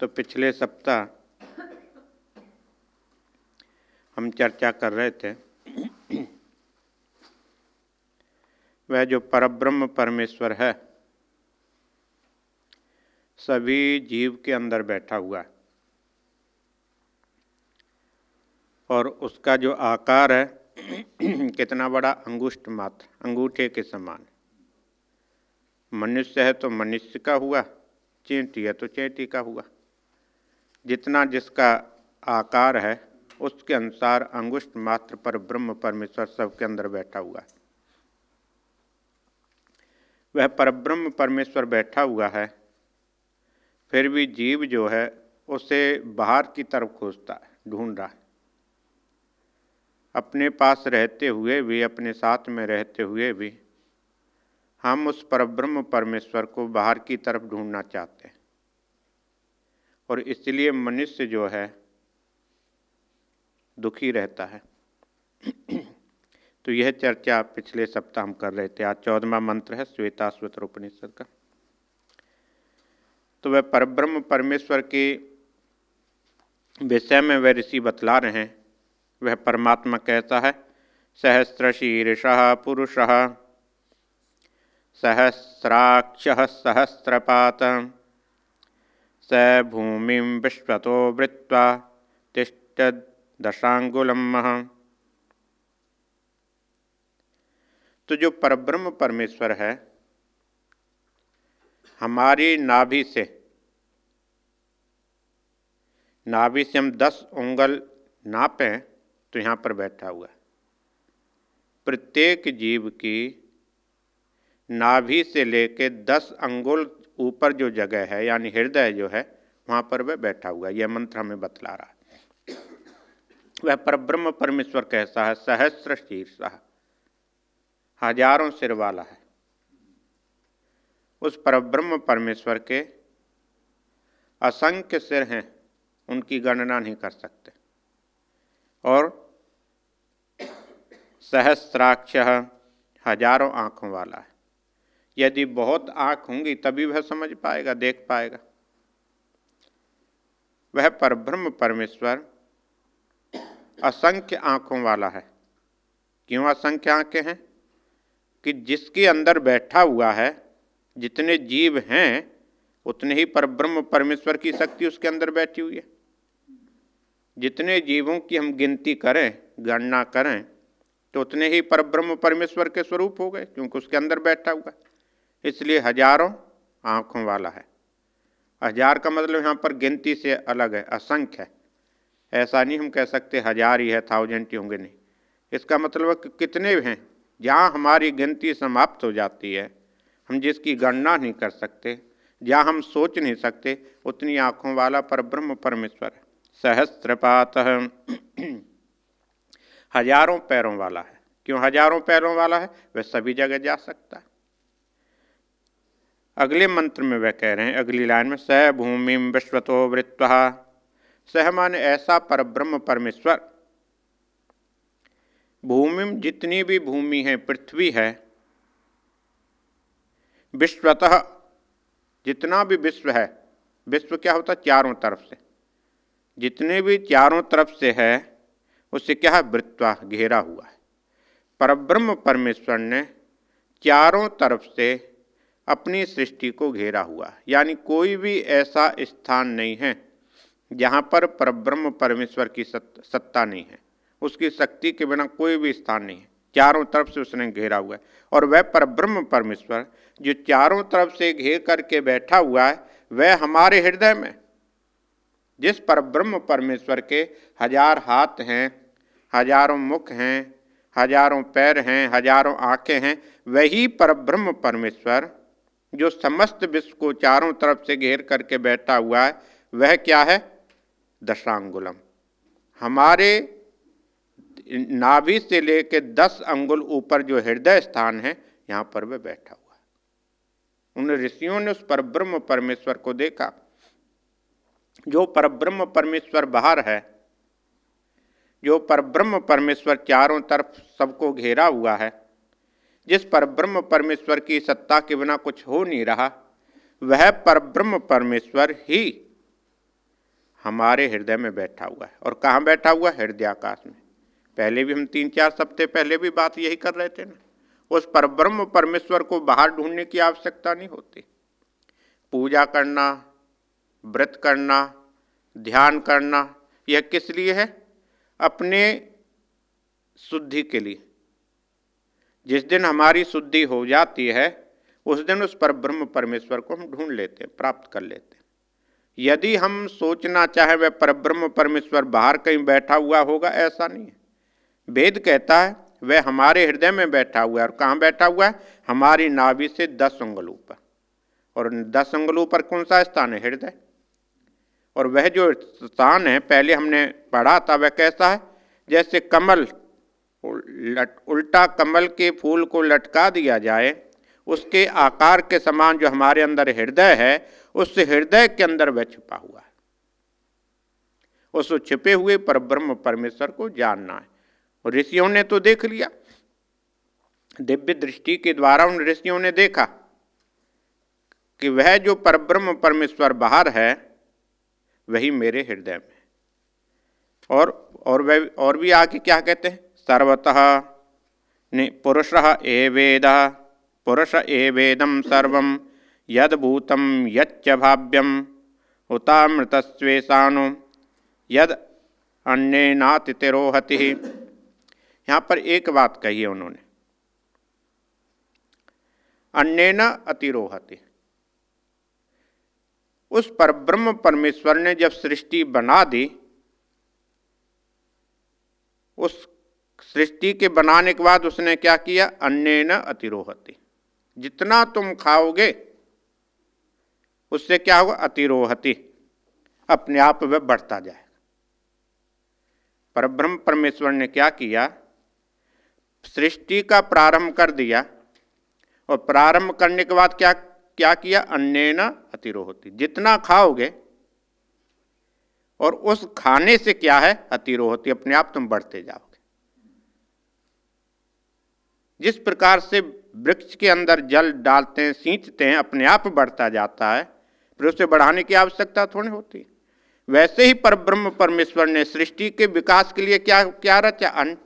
तो पिछले सप्ताह हम चर्चा कर रहे थे वह जो परब्रह्म परमेश्वर है सभी जीव के अंदर बैठा हुआ है और उसका जो आकार है कितना बड़ा, अंगुष्ठ मात्र, अंगूठे के समान। मनुष्य है तो मनुष्य का हुआ, चींटी है तो चींटी का हुआ। जितना जिसका आकार है उसके अनुसार अंगुष्ठ मात्र पर ब्रह्म परमेश्वर सबके अंदर बैठा हुआ है। वह परब्रह्म परमेश्वर बैठा हुआ है, फिर भी जीव जो है उसे बाहर की तरफ खोजता है, ढूंढ रहा है। अपने पास रहते हुए भी, अपने साथ में रहते हुए भी हम उस परब्रह्म परमेश्वर को बाहर की तरफ ढूंढना चाहते हैं और इसलिए मनुष्य जो है दुखी रहता है। तो यह चर्चा पिछले सप्ताह हम कर रहे थे। आज 14वां मंत्र है श्वेताश्वतर उपनिषद का। तो वह परब्रह्म परमेश्वर के विषय में वह ऋषि बतला रहे हैं। वह परमात्मा कहता है, सहस्रशीर्षः पुरुषः सहस्राक्षः सहस्रपात स भूमिं विश्वतो वृत्वा तिष्ठदशांगुलम् महः। तो जो परब्रह्म परमेश्वर है, हमारी नाभि से हम 10 उंगल नापें तो यहाँ पर बैठा हुआ है। प्रत्येक जीव की नाभि से लेके 10 अंगुल ऊपर जो जगह है यानी हृदय जो है वहाँ पर वह बैठा हुआ है। यह मंत्र हमें बतला रहा है। वह परब्रह्म परमेश्वर कैसा है? सहस्र शीर्षः, हजारों सिर वाला है। उस परब्रह्म परमेश्वर के असंख्य सिर हैं, उनकी गणना नहीं कर सकते। और सहस्राक्षः, हजारों आँखों वाला है। यदि बहुत आँख होंगी तभी वह समझ पाएगा, देख पाएगा। वह परब्रह्म परमेश्वर असंख्य आँखों वाला है। क्यों असंख्य आँखें हैं? कि जिसके अंदर बैठा हुआ है, जितने जीव हैं उतने ही परब्रह्म परमेश्वर की शक्ति उसके अंदर बैठी हुई है। जितने जीवों की हम गिनती करें, गणना करें, तो उतने ही परब्रह्म परमेश्वर के स्वरूप हो गए, क्योंकि उसके अंदर बैठा हुआ है। इसलिए हजारों आँखों वाला है। हजार का मतलब यहाँ पर गिनती से अलग है, असंख्य है। ऐसा नहीं हम कह सकते 1000 ही है, 1000 ही होंगे, नहीं। इसका मतलब है कि कितने हैं, जहाँ हमारी गिनती समाप्त हो जाती है, हम जिसकी गणना नहीं कर सकते, जहाँ हम सोच नहीं सकते, उतनी आँखों वाला परब्रह्म परमेश्वर है। सहस्रपातः, हजारों पैरों वाला है। क्यों हजारों पैरों वाला है? वह सभी जगह जा सकता है। अगले मंत्र में वह कह रहे हैं, अगली लाइन में, स भूमिं विश्वतो वृत्वा। सह माने ऐसा परब्रह्म परमेश्वर, भूमि जितनी भी भूमि है, पृथ्वी है, विश्वतः जितना भी विश्व है, विश्व क्या होता है? चारों तरफ से, जितने भी चारों तरफ से है उससे क्या है? वृत्वा, घेरा हुआ है। परब्रह्म परमेश्वर ने चारों तरफ से अपनी सृष्टि को घेरा हुआ है। यानी कोई भी ऐसा स्थान नहीं है जहाँ पर परब्रह्म परमेश्वर की सत्ता नहीं है, उसकी शक्ति के बिना कोई भी स्थान नहीं है। चारों तरफ से उसने घेरा हुआ है। और वह परब्रह्म परमेश्वर जो चारों तरफ से घेर करके बैठा हुआ है, वह हमारे हृदय में, जिस परब्रह्म परमेश्वर के 1000 हाथ हैं, हजारों मुख हैं, हजारों पैर हैं, हजारों आँखें हैं, वही परब्रह्म परमेश्वर जो समस्त विश्व को चारों तरफ से घेर करके बैठा हुआ है, वह क्या है? दशांगुलम। हमारे नाभि से लेकर 10 अंगुल ऊपर जो हृदय स्थान है, यहाँ पर वह बैठा हुआ है। उन ऋषियों ने उस परब्रह्म परमेश्वर को देखा। जो परब्रह्म परमेश्वर बाहर है, जो परब्रह्म परमेश्वर चारों तरफ सबको घेरा हुआ है, जिस परब्रह्म परमेश्वर की सत्ता के बिना कुछ हो नहीं रहा, वह परब्रह्म परमेश्वर ही हमारे हृदय में बैठा हुआ है। और कहाँ बैठा हुआ है? हृदय आकाश में। पहले भी हम 3-4 सप्ताह पहले भी बात यही कर रहे थे ना। उस परब्रह्म परमेश्वर को बाहर ढूंढने की आवश्यकता नहीं होती। पूजा करना, व्रत करना, ध्यान करना, यह किस लिए है? अपने शुद्धि के लिए। जिस दिन हमारी शुद्धि हो जाती है उस दिन उस परब्रह्म परमेश्वर को हम ढूंढ लेते हैं, प्राप्त कर लेते हैं। यदि हम सोचना चाहें वह परब्रह्म परमेश्वर बाहर कहीं बैठा हुआ होगा, ऐसा नहीं है। वेद कहता है वह हमारे हृदय में बैठा हुआ है। और कहाँ बैठा हुआ है? हमारी नाभि से 10 अंगुलों पर। और 10 अंगुलों पर कौन सा स्थान है? हृदय। और वह जो स्थान है पहले हमने पढ़ा था, वह कैसा है? जैसे कमल, उल्टा कमल के फूल को लटका दिया जाए, उसके आकार के समान जो हमारे अंदर हृदय है, उस हृदय के अंदर वह छिपा हुआ है। उस छिपे हुए परब्रह्म परमेश्वर को जानना है। और ऋषियों ने तो देख लिया, दिव्य दृष्टि के द्वारा उन ऋषियों ने देखा कि वह जो परब्रह्म परमेश्वर बाहर है वही मेरे हृदय में। और भी आगे क्या कहते हैं? सर्वतः पुरुषः एवेदः, पुरुष एवेदं सर्वं यद्भूतं यच्च भाव्यम् उतामृतस्वेशानो यद अन्येनातिरोहति। यहाँ पर एक बात कही है उन्होंने, अन्येन अतिरोहति। उस परब्रह्म परमेश्वर ने जब सृष्टि बना दी, उस सृष्टि के बनाने के बाद उसने क्या किया? अन्येन अतिरोहति। जितना तुम खाओगे उससे क्या होगा? अतिरोहति, अपने आप वह बढ़ता जाएगा। परब्रह्म परमेश्वर ने क्या किया? सृष्टि का प्रारंभ कर दिया। और प्रारंभ करने के बाद क्या किया? अन्येन अतिरोहति। जितना खाओगे और उस खाने से क्या है? अतिरोहति, अपने आप तुम बढ़ते जाओगे। जिस प्रकार से वृक्ष के अंदर जल डालते हैं, सींचते हैं, अपने आप बढ़ता जाता है, फिर उसे बढ़ाने की आवश्यकता थोड़ी होती। वैसे ही परब्रह्म परमेश्वर ने सृष्टि के विकास के लिए क्या रचा? अन्न।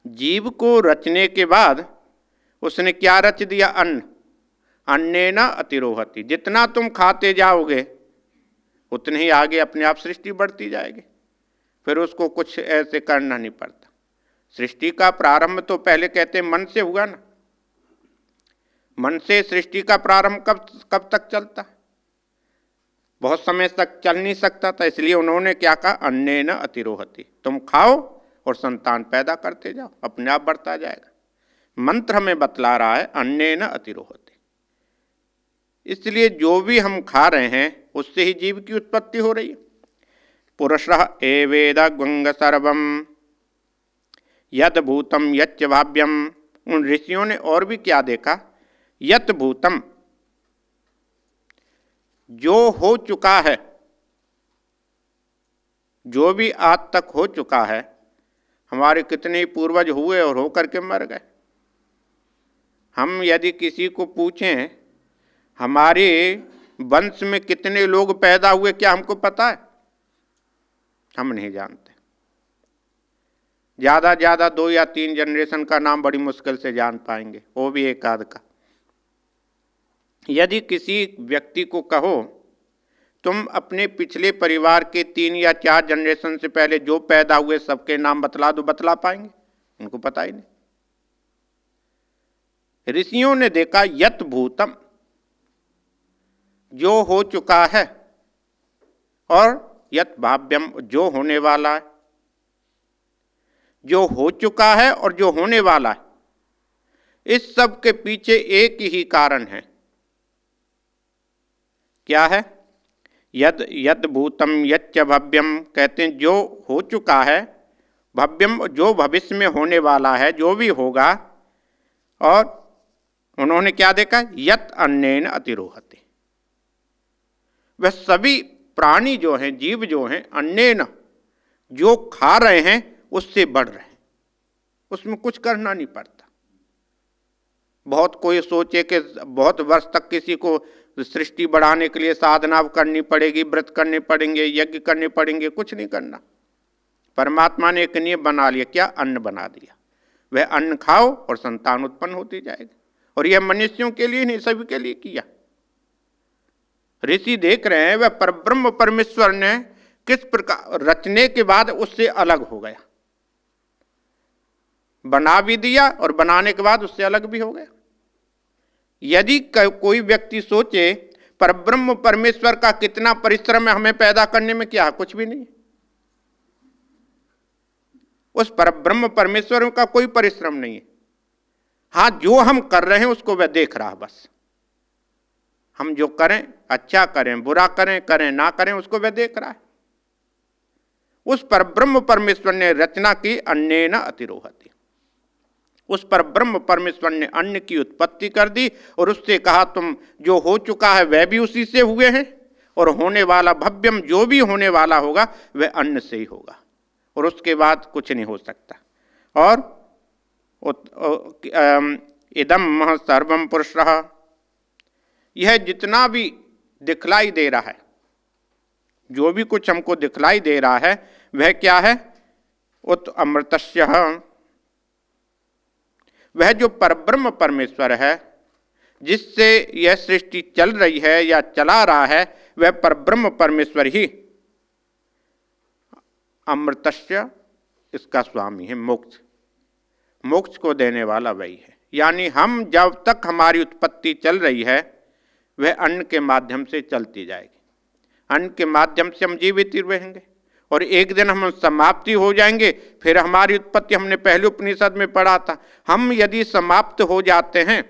जीव को रचने के बाद उसने क्या रच दिया? अन्न। अन्येन अतिरोहति। जितना तुम खाते जाओगे उतने ही आगे अपने आप सृष्टि बढ़ती जाएगी। फिर उसको कुछ ऐसे करना नहीं पड़ता। सृष्टि का प्रारंभ तो पहले कहते हैं मन से हुआ ना। मन से सृष्टि का प्रारंभ कब तक चलता? बहुत समय तक चल नहीं सकता था। इसलिए उन्होंने क्या कहा? अन्येन अतिरोहति। तुम खाओ और संतान पैदा करते जाओ, अपने आप बढ़ता जाएगा। मंत्र हमें बतला रहा है अन्येन अतिरोहति। इसलिए जो भी हम खा रहे हैं उससे ही जीव की उत्पत्ति हो रही है। पुरुषः एवेद गुंग सर्वम यत भूतम यच्च भाव्यम। उन ऋषियों ने और भी क्या देखा? यत भूतम, जो हो चुका है, जो भी आज तक हो चुका है। हमारे कितने ही पूर्वज हुए और होकर के मर गए। हम यदि किसी को पूछें हमारे वंश में कितने लोग पैदा हुए, क्या हमको पता है? हम नहीं जानते। ज़्यादा 2 या 3 जनरेशन का नाम बड़ी मुश्किल से जान पाएंगे, वो भी एक आध का। यदि किसी व्यक्ति को कहो तुम अपने पिछले परिवार के 3 या 4 जनरेशन से पहले जो पैदा हुए सबके नाम बतला दो, बतला पाएंगे? उनको पता ही नहीं। ऋषियों ने देखा यत भूतम, जो हो चुका है, और यत भाव्यम, जो होने वाला है। जो हो चुका है और जो होने वाला है, इस सब के पीछे एक ही कारण है। क्या है? यद भूतम यच्च भव्यम। कहते हैं जो हो चुका है, भव्यम जो भविष्य में होने वाला है, जो भी होगा। और उन्होंने क्या देखा? यत अन्येन अतिरोहति। वह सभी प्राणी जो हैं, जीव जो हैं, अन्येन जो खा रहे हैं उससे बढ़ रहे हैं। उसमें कुछ करना नहीं पड़ता। बहुत कोई सोचे कि बहुत वर्ष तक किसी को तो सृष्टि बढ़ाने के लिए साधना करनी पड़ेगी, व्रत करने पड़ेंगे, यज्ञ करने पड़ेंगे, कुछ नहीं करना। परमात्मा ने एक नियम बना लिया, क्या? अन्न बना दिया। वह अन्न खाओ और संतान उत्पन्न होती जाएगी। और यह मनुष्यों के लिए नहीं, सभी के लिए किया। ऋषि देख रहे हैं वह परब्रह्म परमेश्वर ने किस प्रकार रचने के बाद उससे अलग हो गया, बना भी दिया और बनाने के बाद उससे अलग भी हो गया। यदि कोई व्यक्ति सोचे परब्रह्म परमेश्वर का कितना परिश्रम है हमें पैदा करने में, क्या? कुछ भी नहीं। उस परब्रह्म परमेश्वर का कोई परिश्रम नहीं है। हाँ, जो हम कर रहे हैं उसको वह देख रहा है बस। हम जो करें, अच्छा करें, बुरा करें, करें ना करें, उसको वह देख रहा है। उस परब्रह्म परमेश्वर ने रचना की, अन्नेन अतिरोहति। उस परब्रह्म परमेश्वर ने अन्न की उत्पत्ति कर दी और उससे कहा तुम जो हो चुका है वह भी उसी से हुए हैं, और होने वाला भव्यम जो भी होने वाला होगा वह अन्न से ही होगा, और उसके बाद कुछ नहीं हो सकता। और इदम मह सर्वम पुरुषः, यह जितना भी दिखलाई दे रहा है, जो भी कुछ हमको दिखलाई दे रहा है वह क्या है? उत अमृतस्य, वह जो परब्रह्म परमेश्वर है जिससे यह सृष्टि चल रही है या चला रहा है, वह परब्रह्म परमेश्वर ही अमृतस्य इसका स्वामी है। मोक्ष, मोक्ष को देने वाला वही है। यानी हम जब तक हमारी उत्पत्ति चल रही है वह अन्न के माध्यम से चलती जाएगी, अन्न के माध्यम से हम जीवित रहेंगे, और एक दिन हम समाप्ति हो जाएंगे। फिर हमारी उत्पत्ति, हमने पहले उपनिषद में पढ़ा था, हम यदि समाप्त हो जाते हैं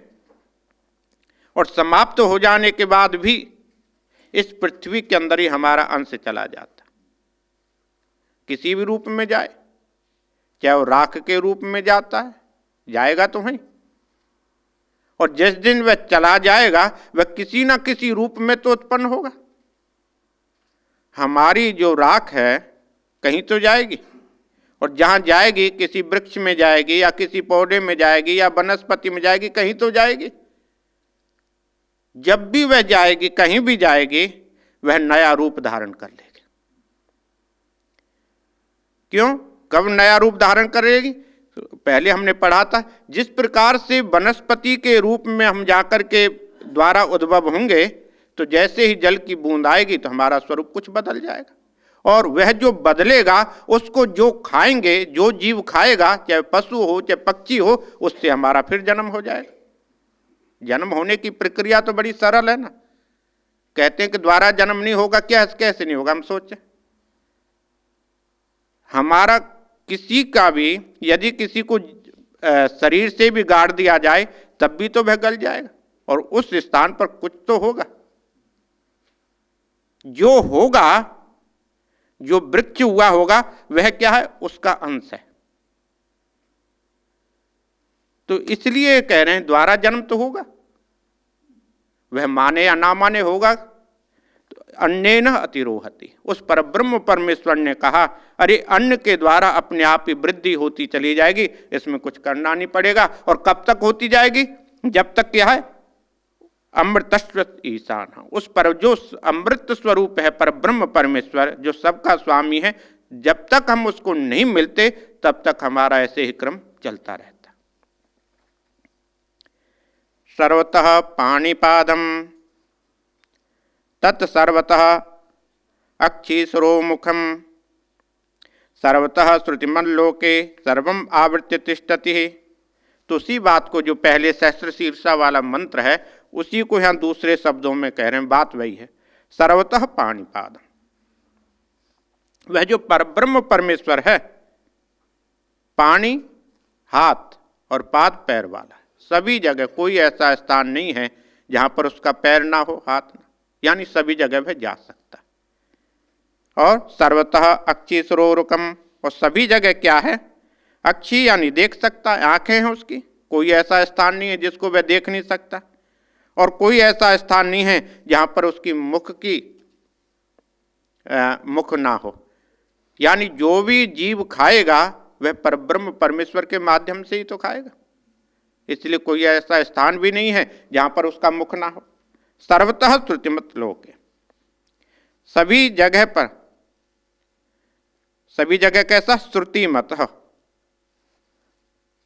और समाप्त हो जाने के बाद भी इस पृथ्वी के अंदर ही हमारा अंश चला जाता, किसी भी रूप में जाए, चाहे वो राख के रूप में जाता है, जाएगा तो है, और जिस दिन वह चला जाएगा वह किसी ना किसी रूप में तो उत्पन्न होगा। हमारी जो राख है कहीं तो जाएगी, और जहाँ जाएगी किसी वृक्ष में जाएगी या किसी पौधे में जाएगी या वनस्पति में जाएगी, कहीं तो जाएगी। जब भी वह जाएगी, कहीं भी जाएगी, वह नया रूप धारण कर लेगी। क्यों? कब नया रूप धारण करेगी? पहले हमने पढ़ा था, जिस प्रकार से वनस्पति के रूप में हम जाकर के द्वारा उद्भव होंगे, तो जैसे ही जल की बूंद आएगी तो हमारा स्वरूप कुछ बदल जाएगा, और वह जो बदलेगा उसको जो खाएंगे, जो जीव खाएगा, चाहे पशु हो चाहे पक्षी हो, उससे हमारा फिर जन्म हो जाएगा। जन्म होने की प्रक्रिया तो बड़ी सरल है ना। कहते हैं कि द्वारा जन्म नहीं होगा, क्या? कैसे नहीं होगा? हम सोचें, हमारा किसी का भी यदि किसी को शरीर से भी गाड़ दिया जाए तब भी तो वह गल जाएगा, और उस स्थान पर कुछ तो होगा। जो होगा, जो वृक्ष हुआ होगा, वह क्या है? उसका अंश है। तो इसलिए कह रहे हैं द्वारा जन्म तो होगा, वह माने या ना माने होगा। तो अन्नेन अतिरोहति, उस परब्रह्म परमेश्वर ने कहा अरे अन्न के द्वारा अपने आप ही वृद्धि होती चली जाएगी, इसमें कुछ करना नहीं पड़ेगा। और कब तक होती जाएगी? जब तक क्या है? अमृतस्व ईशान, उस पर जो अमृत स्वरूप है परब्रह्म परमेश्वर, जो सबका स्वामी है, जब तक हम उसको नहीं मिलते तब तक हमारा ऐसे ही क्रम चलता रहता। सर्वतः पाणिपादम तत्सर्वतः अक्षिसरोमुखम सर्वतः श्रुतिमल्लोके सर्वम आवृत्य तिष्ठति। तो उसी बात को जो पहले सहस्र शीर्षा वाला मंत्र है उसी को यहाँ दूसरे शब्दों में कह रहे हैं। बात वही है, सर्वतः पाणिपादम, वह जो परब्रह्म परमेश्वर है, पाणी हाथ और पाद पैर वाला है। सभी जगह कोई ऐसा स्थान नहीं है जहाँ पर उसका पैर ना हो, हाथ ना, यानी सभी जगह वह जा सकता है। और सर्वतः अक्षिसरोरुकम, और सभी जगह क्या है? अक्षी यानी देख सकता है, आंखें हैं उसकी, कोई ऐसा स्थान नहीं है जिसको वह देख नहीं सकता, और कोई ऐसा स्थान नहीं है जहाँ पर उसकी मुख ना हो। यानी जो भी जीव खाएगा वह परब्रह्म परमेश्वर के माध्यम से ही तो खाएगा, इसलिए कोई ऐसा स्थान भी नहीं है जहाँ पर उसका मुख ना हो। सर्वतः श्रुतिमत लोके, सभी जगह पर, सभी जगह कैसा? श्रुतिमत,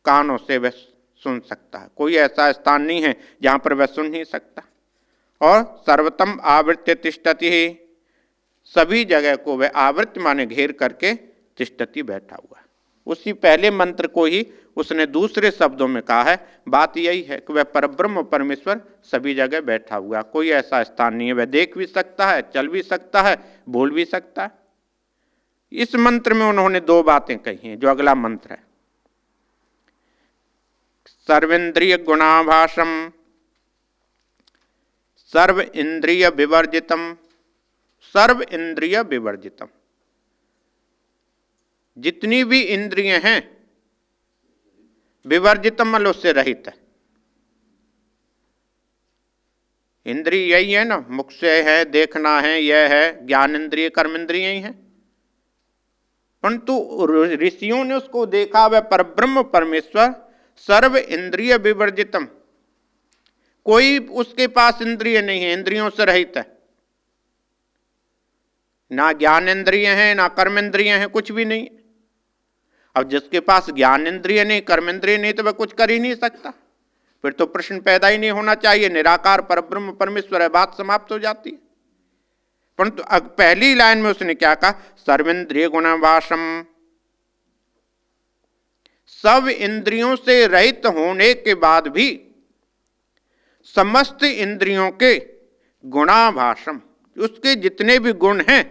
कानों से वह सुन सकता है, कोई ऐसा स्थान नहीं है जहां पर वह सुन नहीं सकता। और सर्वतम आवृत्य तिष्ठति, सभी जगह को वह आवृत्ति माने घेर करके तिष्ठति बैठा हुआ है। उसी पहले मंत्र को ही उसने दूसरे शब्दों में कहा है। बात यही है कि वह परब्रह्म परमेश्वर सभी जगह बैठा हुआ, कोई ऐसा स्थान नहीं है। वह देख भी सकता है, चल भी सकता है, बोल भी सकता है। इस मंत्र में उन्होंने दो बातें कही हैं। जो अगला मंत्र है, सर्वेंद्रिय गुणाभासम सर्व इंद्रिय विवर्जितम, सर्व इंद्रिय विवर्जितम, जितनी भी इंद्रियां हैं विवर्जितम मतलब उससे रहित है। इंद्रिय यही है ना, मुख से है, देखना है, यह है, ज्ञान इंद्रिय कर्म इंद्रिय ही है। परंतु ऋषियों ने उसको देखा, वह परब्रह्म परमेश्वर सर्व इंद्रिय विवर्जितम, कोई उसके पास इंद्रिय नहीं है, इंद्रियों से रहित है। ना ज्ञान इंद्रिय है, ना कर्म इंद्रिय है, कुछ भी नहीं। अब जिसके पास ज्ञान इंद्रिय नहीं, कर्म इंद्रिय नहीं, तो वह कुछ कर ही नहीं सकता। फिर तो प्रश्न पैदा ही नहीं होना चाहिए, निराकार परब्रह्म परमेश्वर है, बात समाप्त हो जाती है। परंतु पहली लाइन में उसने क्या कहा? सर्वेंद्रिय गुणाभासम, सब इंद्रियों से रहित होने के बाद भी समस्त इंद्रियों के गुणाभासम, उसके जितने भी गुण हैं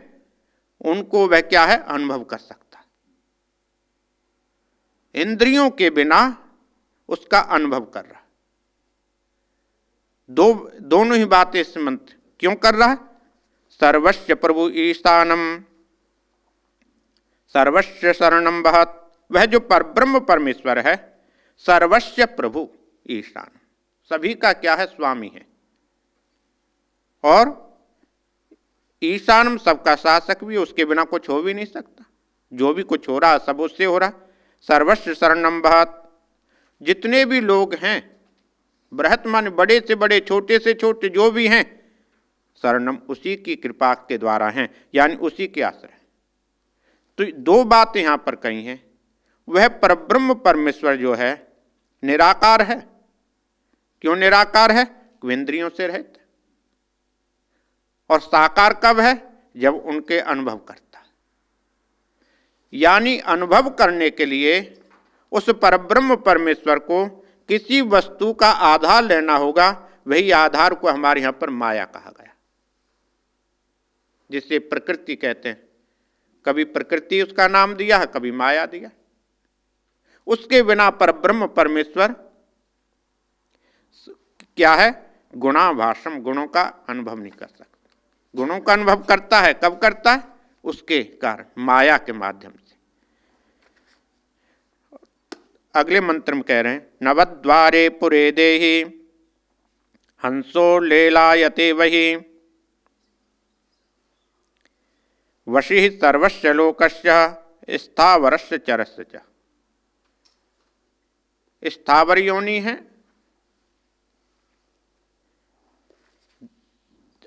उनको वह क्या है? अनुभव कर सकता है। इंद्रियों के बिना उसका अनुभव कर रहा है। दोनों ही बातें इस मंत्र क्यों कर रहा है? सर्वस्य प्रभु ईशानम सर्वस्य शरणम वहत, वह जो परब्रह्म परमेश्वर है सर्वस्य प्रभु ईशान, सभी का क्या है? स्वामी है। और ईशानम, सबका शासक भी, उसके बिना कुछ हो भी नहीं सकता। जो भी कुछ हो रहा है सब उससे हो रहा है। सर्वस्य शरणम वहत, जितने भी लोग हैं, बृहत मान बड़े से बड़े, छोटे से छोटे जो भी हैं, शरणम उसी की कृपा के द्वारा हैं, यानी उसी के आश्रय। तो दो बातें यहां पर कही हैं। वह परब्रह्म परमेश्वर जो है निराकार है। क्यों निराकार है? इंद्रियों से रहित। और साकार कब है? जब उनके अनुभव करता है। यानी अनुभव करने के लिए उस परब्रह्म परमेश्वर को किसी वस्तु का आधार लेना होगा। वही आधार को हमारे यहां पर माया कहा गया, जिसे प्रकृति कहते हैं। कभी प्रकृति उसका नाम दिया है, कभी माया दिया। उसके बिना परब्रह्म परमेश्वर क्या है? गुणाभासम, गुणों का अनुभव नहीं कर सकता। गुणों का अनुभव करता है, कब करता है? उसके कारण, माया के माध्यम से। अगले मंत्र में कह रहे हैं, नवद्वारे पुरे देहि हंसो लेलायते वही वशी सर्वस्य लोकस्य स्थावरस्य चरस्य च। स्थावर योनि है।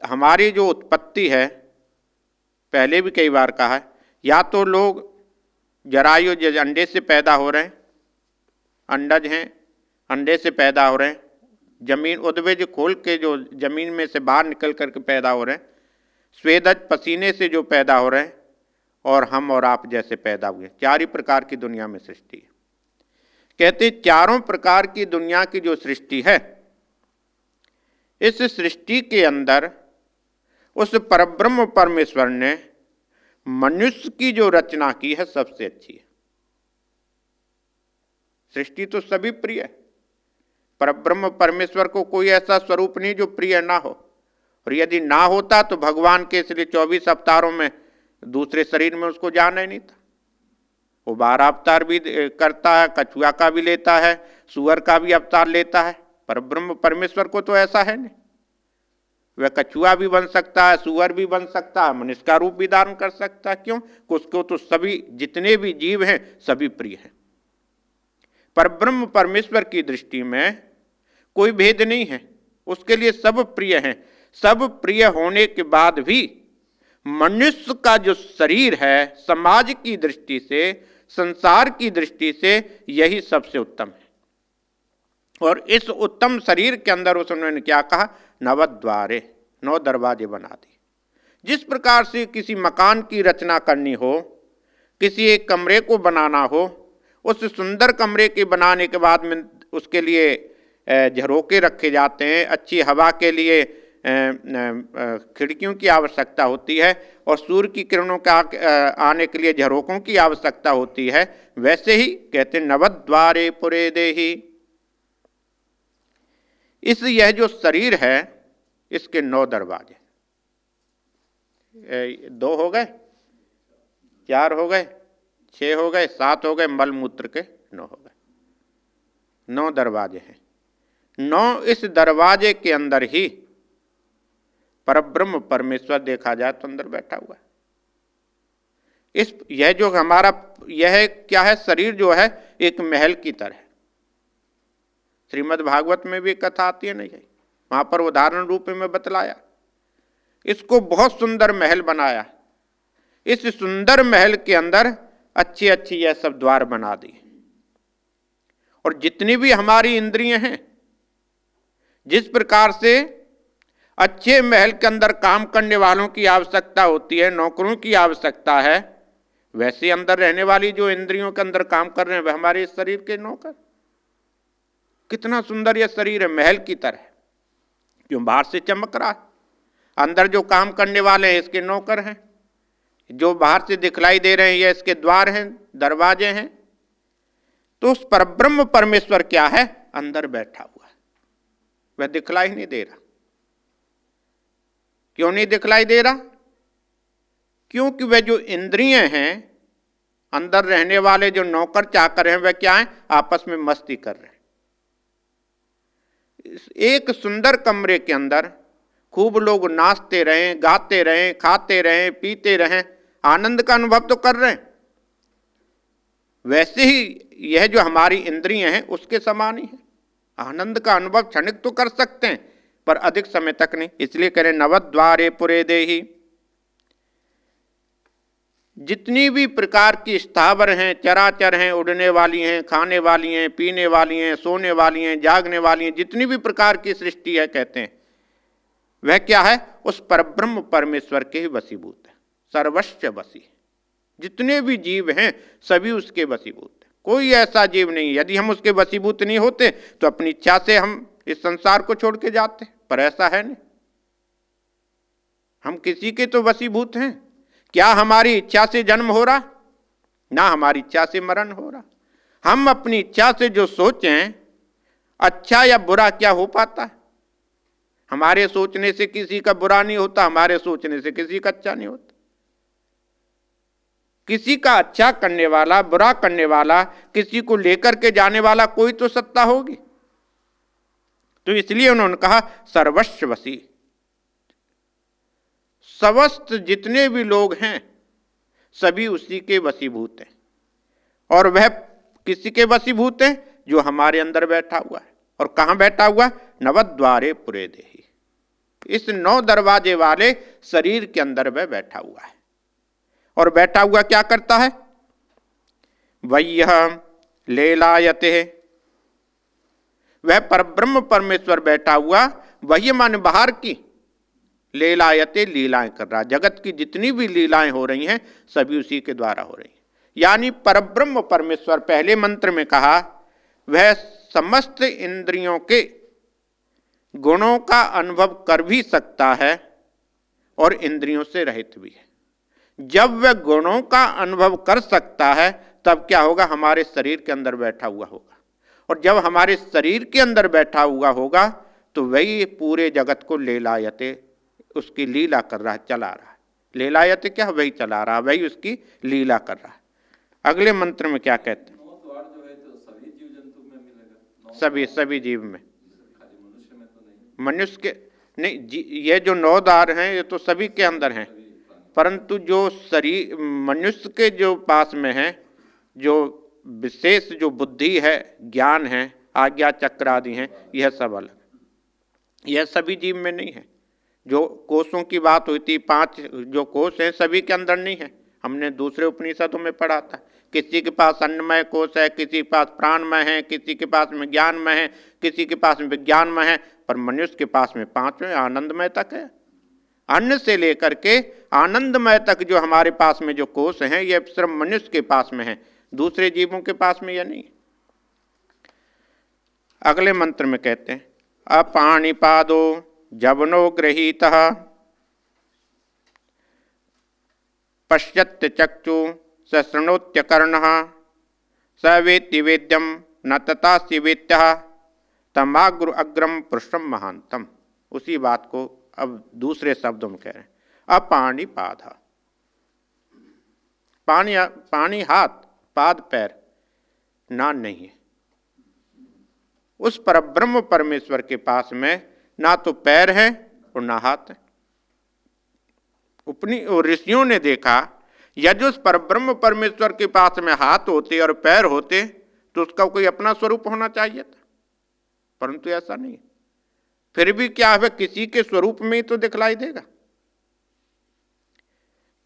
हमारी जो उत्पत्ति है, पहले भी कई बार कहा है, या तो लोग जरायुज अंडे से पैदा हो रहे हैं, अंडज हैं, अंडे से पैदा हो रहे हैं, जमीन उद्भिज खोल के जो जमीन में से बाहर निकल करके पैदा हो रहे हैं, स्वेदज पसीने से जो पैदा हो रहे हैं, और हम और आप जैसे पैदा हुए। चार ही प्रकार की दुनिया में सृष्टि है। कहते चारों प्रकार की दुनिया की जो सृष्टि है, इस सृष्टि के अंदर उस परब्रह्म परमेश्वर ने मनुष्य की जो रचना की है सबसे अच्छी है। सृष्टि तो सभी प्रिय है। परब्रह्म परमेश्वर को कोई ऐसा स्वरूप नहीं जो प्रिय ना हो। और यदि ना होता तो भगवान के इसलिए 24 अवतारों में दूसरे शरीर में उसको जाना ही नहीं था। वो 12 अवतार भी करता है, कछुआ का भी लेता है, सुअर का भी अवतार लेता है। परब्रह्म परमेश्वर को तो ऐसा है नहीं। वह कछुआ भी बन सकता है, सुअर भी बन सकता है, मनुष्य का रूप भी धारण कर सकता है। क्यों? उसको तो सभी जितने भी जीव हैं सभी प्रिय हैं। परब्रह्म परमेश्वर की दृष्टि में कोई भेद नहीं है, उसके लिए सब प्रिय हैं। सब प्रिय होने के बाद भी मनुष्य का जो शरीर है समाज की दृष्टि से, संसार की दृष्टि से यही सबसे उत्तम है। और इस उत्तम शरीर के अंदर उसने क्या कहा, नवद्वारे, 9 दरवाजे बना दिए। जिस प्रकार से किसी मकान की रचना करनी हो, किसी एक कमरे को बनाना हो, उस सुंदर कमरे के बनाने के बाद में उसके लिए झरोके रखे जाते हैं, अच्छी हवा के लिए खिड़कियों की आवश्यकता होती है और सूर्य की किरणों का आने के लिए झरोकों की आवश्यकता होती है, वैसे ही कहते नवद्वारे पुरे देहि। इस यह जो शरीर है इसके 9 दरवाजे, 2 हो गए, 4 हो गए, 6 हो गए, 7 हो गए, मल मूत्र के 9 हो गए। 9 दरवाजे हैं। 9 इस दरवाजे के अंदर ही परब्रह्म परमेश्वर देखा जाए तो अंदर बैठा हुआ है। यह जो हमारा यह क्या है, शरीर जो है एक महल की तरह है। श्रीमद् भागवत में भी कथा आती है, नहीं है, वहां पर उदाहरण रूप में बतलाया। इसको बहुत सुंदर महल बनाया। इस सुंदर महल के अंदर अच्छी अच्छी यह सब द्वार बना दिए। और जितनी भी हमारी इंद्रियां हैं, जिस प्रकार से अच्छे महल के अंदर काम करने वालों की आवश्यकता होती है, नौकरों की आवश्यकता है, वैसे अंदर रहने वाली जो इंद्रियों के अंदर काम कर रहे हैं वह हमारे इस शरीर के नौकर। कितना सुंदर यह शरीर है, महल की तरह, क्यों बाहर से चमक रहा है, अंदर जो काम करने वाले हैं इसके नौकर हैं, जो बाहर से दिखलाई दे रहे हैं ये इसके द्वार हैं, दरवाजे हैं। तो उस परब्रह्म परमेश्वर क्या है, अंदर बैठा हुआ है, वह दिखलाई नहीं दे रहा। क्यों नहीं दिखलाई दे रहा? क्योंकि वह जो इंद्रियां हैं, अंदर रहने वाले जो नौकर चाकर हैं, वह क्या है, आपस में मस्ती कर रहे हैं। एक सुंदर कमरे के अंदर खूब लोग नाचते रहें, गाते रहें, खाते रहें, पीते रहें, आनंद का अनुभव तो कर रहे हैं। वैसे ही यह जो हमारी इंद्रियां हैं उसके समान ही है। आनंद का अनुभव क्षणिक तो कर सकते हैं पर अधिक समय तक नहीं। इसलिए कह रहे नवद्वारे पुरे देहि। जितनी भी प्रकार की स्थावर हैं, चराचर हैं, उड़ने वाली हैं, खाने वाली हैं, पीने वाली हैं, सोने वाली हैं, जागने वाली हैं, जितनी भी प्रकार की सृष्टि है कहते हैं वह क्या है, उस परब्रह्म परमेश्वर के ही वशीभूत है, सर्वस्व वशी। जितने भी जीव हैं सभी उसके वशीभूत है। कोई ऐसा जीव नहीं, यदि हम उसके वशीभूत नहीं होते तो अपनी इच्छा से हम इस संसार को छोड़ के जाते, पर ऐसा है नहीं। हम किसी के तो वशीभूत हैं। क्या हमारी इच्छा से जन्म हो रहा? ना हमारी इच्छा से मरण हो रहा। हम अपनी इच्छा से जो सोचें, अच्छा या बुरा क्या हो पाता है? हमारे सोचने से किसी का बुरा नहीं होता, हमारे सोचने से किसी का अच्छा नहीं होता। किसी का अच्छा करने वाला, बुरा करने वाला, किसी को लेकर के जाने वाला कोई तो सत्ता होगी। तो इसलिए उन्होंने कहा सर्वस्व वशी। समस्त जितने भी लोग हैं सभी उसी के वशीभूत हैं। और वह किसी के वशीभूत है? जो हमारे अंदर बैठा हुआ है। और कहाँ बैठा हुआ? नवद्वारे पुरे देहि। इस 9 दरवाजे वाले शरीर के अंदर वह बैठा हुआ है। और बैठा हुआ क्या करता है? वह्य लेलायते। वह परब्रह्म परमेश्वर बैठा हुआ, वह्य मान बाहर की, लेलायते लीलाएं कर रहा। जगत की जितनी भी लीलाएं हो रही हैं सभी उसी के द्वारा हो रही हैं। यानी परब्रह्म परमेश्वर, पहले मंत्र में कहा, वह समस्त इंद्रियों के गुणों का अनुभव कर भी सकता है और इंद्रियों से रहित भी है। जब वह गुणों का अनुभव कर सकता है तब क्या होगा? हमारे शरीर के अंदर बैठा हुआ होगा। और जब हमारे शरीर के अंदर बैठा हुआ होगा तो वही पूरे जगत को लेलायते, उसकी लीला कर रहा है, चला रहा है। लेलायते क्या? वही चला रहा है, वही उसकी लीला कर रहा है। अगले मंत्र में क्या कहते हैं? सभी जीव में, मनुष्य के नहीं। ये जो 9 द्वार हैं ये तो सभी के अंदर हैं, परंतु जो शरीर मनुष्य के जो पास में है, जो विशेष जो बुद्धि है, ज्ञान है, आज्ञा चक्र आदि हैं, यह सब अलग, यह सभी जीव में नहीं है। जो कोषों की बात हुई थी, 5 जो कोष हैं सभी के अंदर नहीं है। हमने दूसरे उपनिषदों में पढ़ा था, किसी के पास अन्नमय कोष है, किसी के पास प्राणमय है, किसी के पास में ज्ञानमय है, किसी के पास में विज्ञानमय है, पर मनुष्य के पास में 5 आनंदमय तक है। अन्न से लेकर के आनंदमय तक जो हमारे पास में जो कोष हैं ये सिर्फ मनुष्य के पास में है, दूसरे जीवों के पास में यह नहीं। अगले मंत्र में कहते हैं अपाणिपादो जवनो गृहीतः पश्यत्य चक्षु सशृणोत्य कर्णः स वेत्ति वेद्यम न तथास्ति वेत्यः तमाग्र अग्रम पृष्ठम महांतम। उसी बात को अब दूसरे शब्दों में कह रहे हैं अपाणिपाद। पानी हाथ, पाद पैर, ना नहीं है। उस परब्रह्म परमेश्वर के पास में ना तो पैर है और ना हाथ है। ऋषियों ने देखा यदि उस परब्रह्म परमेश्वर के पास में हाथ होते और पैर होते तो उसका कोई अपना स्वरूप होना चाहिए था, परंतु ऐसा नहीं। फिर भी क्या है, किसी के स्वरूप में ही तो दिखलाई देगा।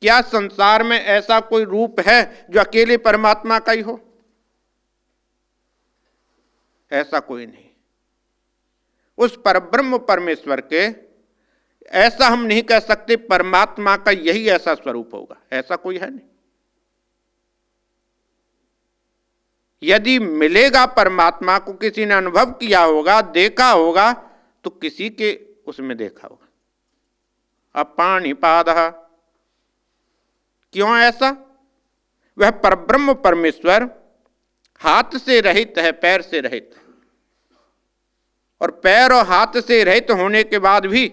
क्या संसार में ऐसा कोई रूप है जो अकेले परमात्मा का ही हो? ऐसा कोई नहीं। उस परब्रह्म परमेश्वर के ऐसा हम नहीं कह सकते परमात्मा का यही ऐसा स्वरूप होगा, ऐसा कोई है नहीं। यदि मिलेगा परमात्मा को, किसी ने अनुभव किया होगा, देखा होगा, तो किसी के उसमें देखा होगा। अपाणिपादः, क्यों ऐसा? वह परब्रह्म परमेश्वर हाथ से रहित है, पैर से रहित है, और पैर और हाथ से रहित होने के बाद भी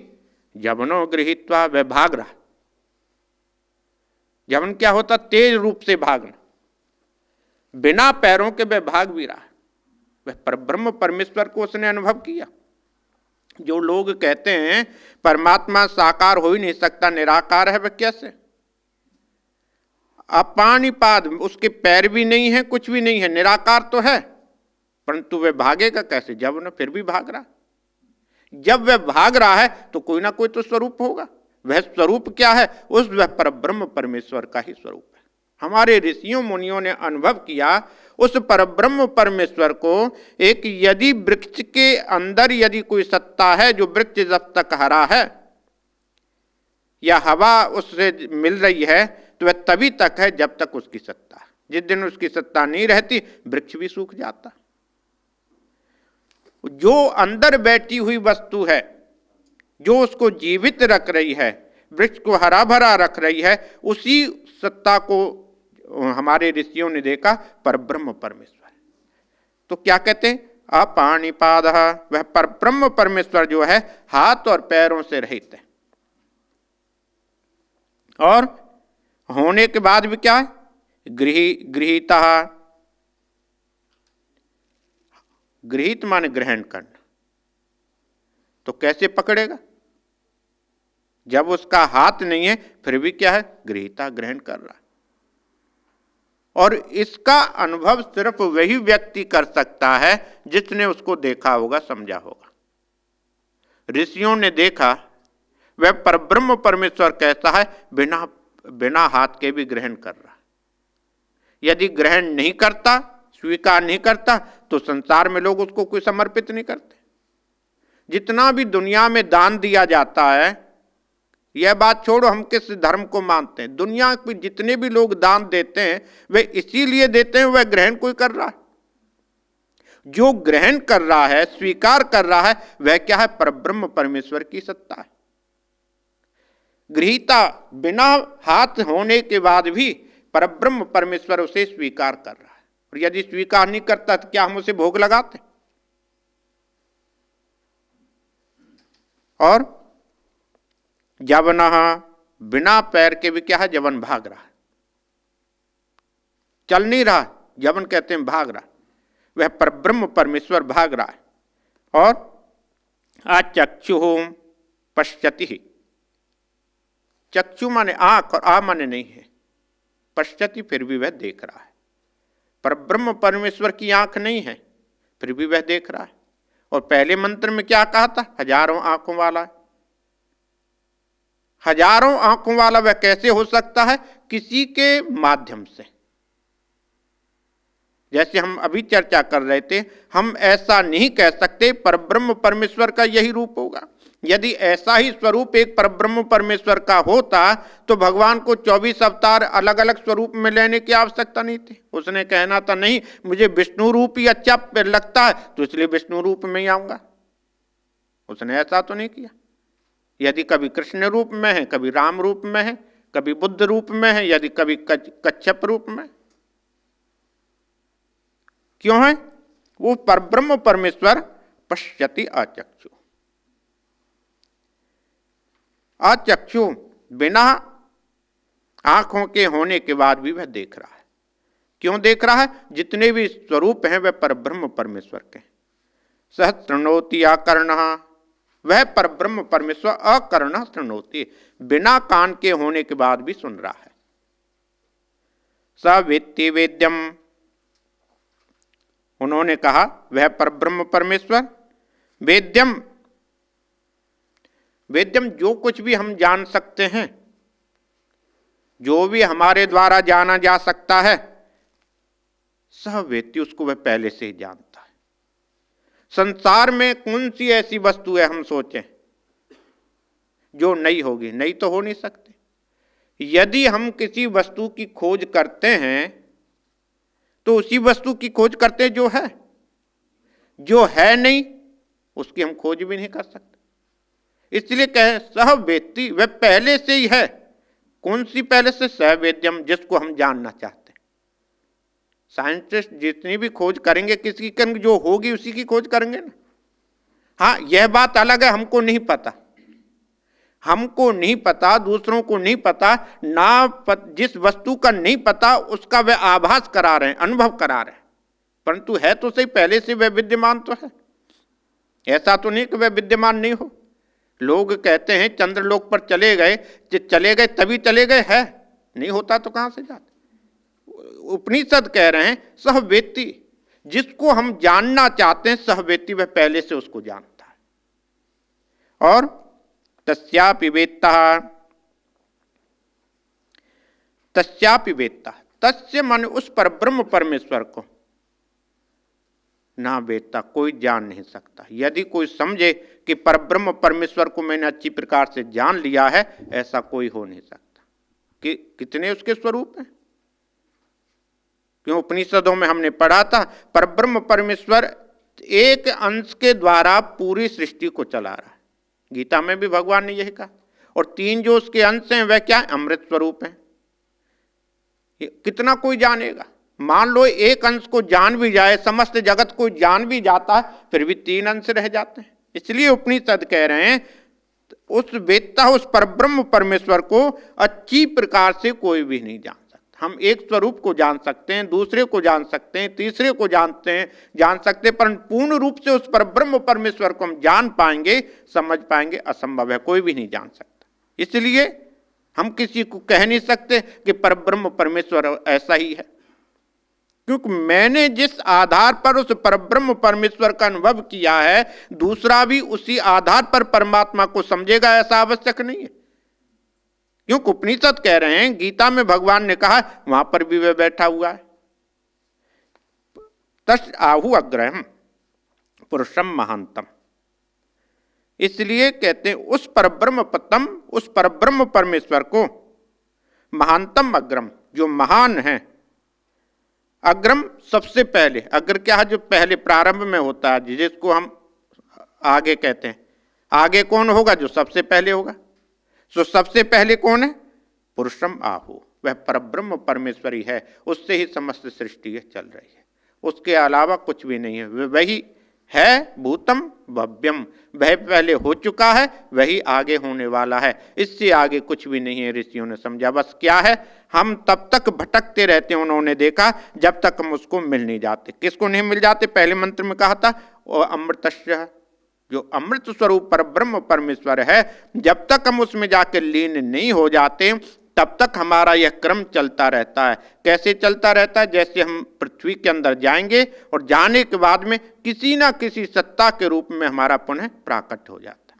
जवनो गृहीत्वा, वह भाग रहा। जवन क्या होता? तेज रूप से भागना। बिना पैरों के वह भाग भी रहा। वह परब्रह्म परमेश्वर को उसने अनुभव किया। जो लोग कहते हैं परमात्मा साकार हो ही नहीं सकता, निराकार है, वह कैसे? अपाणिपाद, उसके पैर भी नहीं है, कुछ भी नहीं है, निराकार तो है, परंतु वह भागेगा कैसे? जब न फिर भी भाग रहा। जब वह भाग रहा है तो कोई ना कोई तो स्वरूप होगा। वह स्वरूप क्या है? वह परब्रह्म परमेश्वर का ही स्वरूप है। हमारे ऋषियों मुनियों ने अनुभव किया उस परब्रह्म परमेश्वर को। एक यदि वृक्ष के अंदर यदि कोई सत्ता है, जो वृक्ष जब तक हरा है या हवा उससे मिल रही है, तो वह तभी तक है जब तक उसकी सत्ता है। जिस दिन उसकी सत्ता नहीं रहती, वृक्ष भी सूख जाता। जो अंदर बैठी हुई वस्तु है, जो उसको जीवित रख रही है, वृक्ष को हरा भरा रख रही है, उसी सत्ता को हमारे ऋषियों ने देखा परब्रह्म परमेश्वर। तो क्या कहते हैं? अपाणिपादः, वह परब्रह्म परमेश्वर जो है हाथ और पैरों से रहित है, और होने के बाद भी क्या है? गृहीतः, गृहीत माने ग्रहण करना। तो कैसे पकड़ेगा? जब उसका हाथ नहीं है फिर भी क्या है? गृहीता, ग्रहण कर रहा है। और इसका अनुभव सिर्फ वही व्यक्ति कर सकता है जिसने उसको देखा होगा, समझा होगा। ऋषियों ने देखा वह परब्रह्म परमेश्वर कैसा है, बिना हाथ के भी ग्रहण कर रहा है। यदि ग्रहण नहीं करता, स्वीकार नहीं करता, तो संसार में लोग उसको कोई समर्पित नहीं करते। जितना भी दुनिया में दान दिया जाता है, यह बात छोड़ो हम किस धर्म को मानते हैं, दुनिया में जितने भी लोग दान देते हैं वे इसीलिए देते हैं, वह ग्रहण कोई कर रहा है। जो ग्रहण कर रहा है, स्वीकार कर रहा है, वह क्या है? परब्रह्म परमेश्वर की सत्ता है। गृहीता, बिना हाथ होने के बाद भी परब्रह्म परमेश्वर उसे स्वीकार कर रहा है। और यदि स्वीकार नहीं करता तो क्या हम उसे भोग लगाते? और जवनः, बिना पैर के भी क्या है? जवन भाग रहा है, चल नहीं रहा, जवन कहते हैं भाग रहा। वह परब्रह्म परमेश्वर भाग रहा है। और अचक्षु पश्यति, चक्षु माने आंख और आ माने नहीं है, पश्यति फिर भी वह देख रहा है। परब्रह्म परमेश्वर की आंख नहीं है, फिर भी वह देख रहा है। और पहले मंत्र में क्या कहा था? हजारों आंखों वाला है। हजारों आंखों वाला वह कैसे हो सकता है? किसी के माध्यम से। जैसे हम अभी चर्चा कर रहे थे, हम ऐसा नहीं कह सकते परब्रह्म परमेश्वर का यही रूप होगा। यदि ऐसा ही स्वरूप एक परब्रह्म परमेश्वर का होता तो भगवान को 24 अवतार अलग अलग स्वरूप में लेने की आवश्यकता नहीं थी। उसने कहना था नहीं, मुझे विष्णु रूप ही अच्छा लगता है तो इसलिए विष्णु रूप में ही आऊंगा। उसने ऐसा तो नहीं किया। यदि कभी कृष्ण रूप में है, कभी राम रूप में है, कभी बुद्ध रूप में है, यदि कभी कच्छप रूप में। क्यों है? वो परब्रह्म परमेश्वर पश्यति अचक्षु। अचक्षु बिना आंखों के होने के बाद भी वह देख रहा है। क्यों देख रहा है? जितने भी स्वरूप हैं वह परब्रह्म परमेश्वर के। सह शृणोति अकर्णः, वह परब्रह्म परमेश्वर अकर्णः शृणोति, बिना कान के होने के बाद भी सुन रहा है। स वेत्ति वेद्यम, उन्होंने कहा वह परब्रह्म परमेश्वर वेद्यम, वेद्यम जो कुछ भी हम जान सकते हैं, जो भी हमारे द्वारा जाना जा सकता है, सह वेत्ति, उसको वह पहले से ही जानता है। संसार में कौन सी ऐसी वस्तु है हम सोचें जो नई होगी? नई तो हो नहीं सकती। यदि हम किसी वस्तु की खोज करते हैं तो उसी वस्तु की खोज करते हैं जो है नहीं उसकी हम खोज भी नहीं कर सकते। इसलिए कहे सह वेत्ति, वह पहले से ही है। कौन सी पहले से? सह वेद्यम, जिसको हम जानना चाहते हैं। साइंटिस्ट जितनी भी खोज करेंगे किसी की जो होगी उसी की खोज करेंगे ना। हाँ, यह बात अलग है, हमको नहीं पता, हमको नहीं पता, दूसरों को नहीं पता ना, जिस वस्तु का नहीं पता उसका वह आभास करा रहे हैं, अनुभव करा रहे हैं, परंतु है तो सही, पहले से वह विद्यमान तो है। ऐसा तो नहीं कि वह विद्यमान नहीं हो। लोग कहते हैं चंद्रलोक पर चले गए तभी चले गए, है नहीं होता तो कहां से जाते? उपनिषद कह रहे हैं सह वेत्ति, जिसको हम जानना चाहते हैं सह वेत्ति, वह पहले से उसको जानता है। और तस्यापि वेत्तः, तस्यापि वेत्तः, तस्य मन उस पर ब्रह्म परमेश्वर को ना वेत्ता, कोई जान नहीं सकता। यदि कोई समझे कि परब्रह्म परमेश्वर को मैंने अच्छी प्रकार से जान लिया है, ऐसा कोई हो नहीं सकता। कि कितने उसके स्वरूप हैं? क्यों उपनिषदों में हमने पढ़ा था परब्रह्म परमेश्वर एक अंश के द्वारा पूरी सृष्टि को चला रहा है। गीता में भी भगवान ने यही कहा। और 3 जो उसके अंश हैं वह क्या है? अमृत स्वरूप हैं। कितना कोई जानेगा? मान लो एक अंश को जान भी जाए, समस्त जगत को जान भी जाता है, फिर भी 3 अंश रह जाते हैं। इसलिए उपनिषद कह रहे हैं उस वेत्ता, उस परब्रह्म परमेश्वर को अच्छी प्रकार से कोई भी नहीं जान सकता। हम एक स्वरूप को जान सकते हैं, दूसरे को जान सकते हैं, तीसरे को जान सकते हैं, पर पूर्ण रूप से उस परब्रह्म परमेश्वर को हम जान पाएंगे, समझ पाएंगे, असंभव है, कोई भी नहीं जान सकता। इसलिए हम किसी को कह नहीं सकते कि परब्रह्म परमेश्वर ऐसा ही है, क्योंकि मैंने जिस आधार पर उस परब्रह्म परमेश्वर का अनुभव किया है, दूसरा भी उसी आधार पर परमात्मा को समझेगा ऐसा आवश्यक नहीं है। क्योंकि उपनिषद कह रहे हैं, गीता में भगवान ने कहा, वहां पर भी वह बैठा हुआ है। तस् आहु अग्रहम पुरुषम महांतम, इसलिए कहते हैं उस परब्रह्म पतम, उस परब्रह्म परमेश्वर को महानतम अग्रम, जो महान है। अग्रम सबसे पहले, अग्र क्या है? जो पहले प्रारंभ में होता है, जिसको हम आगे कहते हैं। आगे कौन होगा? जो सबसे पहले होगा। तो सबसे पहले कौन है? पुरुषम आहु, वह परब्रह्म परमेश्वर ही है। उससे ही समस्त सृष्टि चल रही है, उसके अलावा कुछ भी नहीं है। वही है भूतम भव्यम, वह पहले हो चुका है, वही आगे होने वाला है, इससे आगे कुछ भी नहीं है। ऋषियों ने समझा बस क्या है, हम तब तक भटकते रहते हैं, उन्होंने देखा, जब तक हम उसको मिल नहीं जाते। किसको नहीं मिल जाते? पहले मंत्र में कहा था और अमृतस्य, जो अमृत स्वरूप परब्रह्म परमेश्वर है, जब तक हम उसमें जाके लीन नहीं हो जाते तब तक हमारा यह क्रम चलता रहता है। कैसे चलता रहता है? जैसे हम पृथ्वी के अंदर जाएंगे और जाने के बाद में किसी ना किसी सत्ता के रूप में हमारा पुनः प्राकट हो जाता है।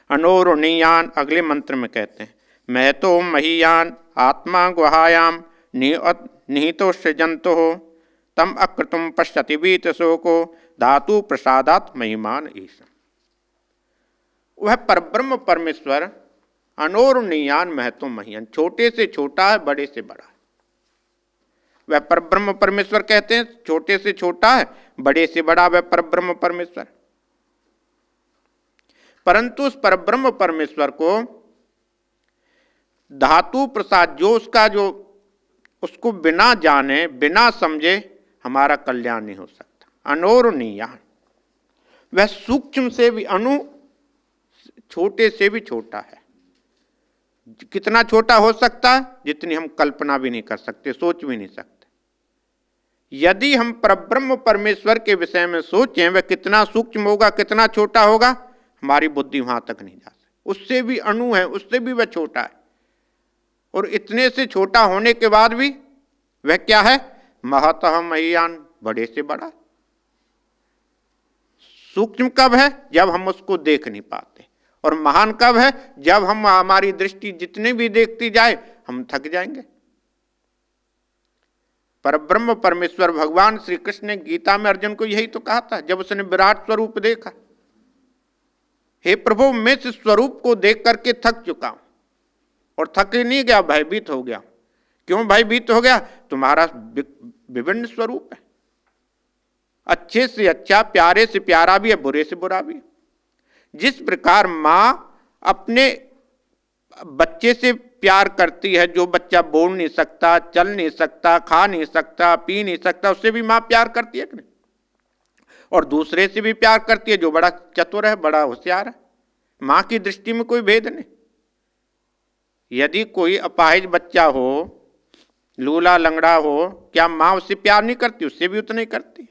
अनोरणीयान अगले मंत्र में कहते हैं, महतो महीयान आत्मा गुहायाम निहितो सृजंतो तम अक्रतुम पश्यति वीत शोको धातु प्रसादात महिमान ईशम। वह परब्रह्म परमेश्वर अनोरणीयान महतो महीयान, छोटे से छोटा है, बड़े से बड़ा है। वह परब्रह्म परमेश्वर कहते हैं छोटे से छोटा है, बड़े से बड़ा वह परब्रह्म परमेश्वर। परंतु उस परब्रह्म परमेश्वर को धातु प्रसाद जो उसको बिना जाने बिना समझे हमारा कल्याण नहीं हो सकता। अनोरणीयान, वह सूक्ष्म से भी छोटे से भी छोटा है। कितना छोटा हो सकता है? जितनी हम कल्पना भी नहीं कर सकते, सोच भी नहीं सकते। यदि हम परब्रह्म परमेश्वर के विषय में सोचें वह कितना सूक्ष्म होगा, कितना छोटा होगा, हमारी बुद्धि वहां तक नहीं जा सकती। उससे भी अणु है, उससे भी वह छोटा है। और इतने से छोटा होने के बाद भी वह क्या है? महतः महीयान, बड़े से बड़ा। सूक्ष्म कब है? जब हम उसको देख नहीं पाते। और महान कब है? जब हमारी दृष्टि जितनी भी देखती जाए हम थक जाएंगे। परब्रह्म परमेश्वर भगवान श्री कृष्ण ने गीता में अर्जुन को यही तो कहा था जब उसने विराट स्वरूप देखा, हे प्रभु मैं इस स्वरूप को देख करके थक चुका हूं। और थक ही नहीं गया, भयभीत हो गया। क्यों भयभीत हो गया? तुम्हारा विभिन्न स्वरूप है, अच्छे से अच्छा, प्यारे से प्यारा भी है, बुरे से बुरा भी है। जिस प्रकार मां अपने बच्चे से प्यार करती है, जो बच्चा बोल नहीं सकता, चल नहीं सकता, खा नहीं सकता, पी नहीं सकता, उससे भी मां प्यार करती है कि नहीं? और दूसरे से भी प्यार करती है जो बड़ा चतुर है, बड़ा होशियार है। मां की दृष्टि में कोई भेद नहीं। यदि कोई अपाहिज बच्चा हो, लूला लंगड़ा हो, क्या मां उससे प्यार नहीं करती? उससे भी उतना ही करती।